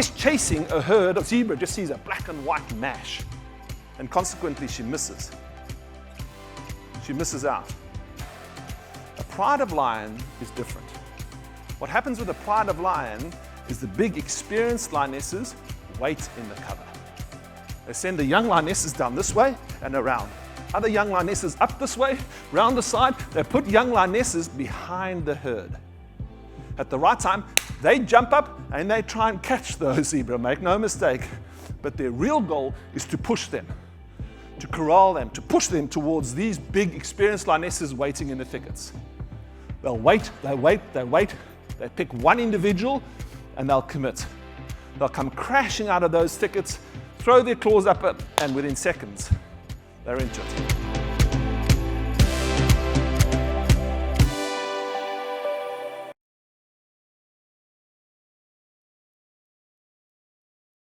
lioness chasing a herd of zebra just sees a black and white mash, and consequently she misses. She misses out. A pride of lion is different. What happens with a pride of lion is the big experienced lionesses wait in the cover. They send the young lionesses down this way and around. Other young lionesses up this way, round the side. They put young lionesses behind the herd. At the right time, they jump up and they try and catch those zebra, make no mistake. But their real goal is to push them, to corral them, to push them towards these big experienced lionesses waiting in the thickets. They'll wait, they wait, they wait. They pick one individual and they'll commit. They'll come crashing out of those thickets, throw their claws up, and within seconds, they're into it.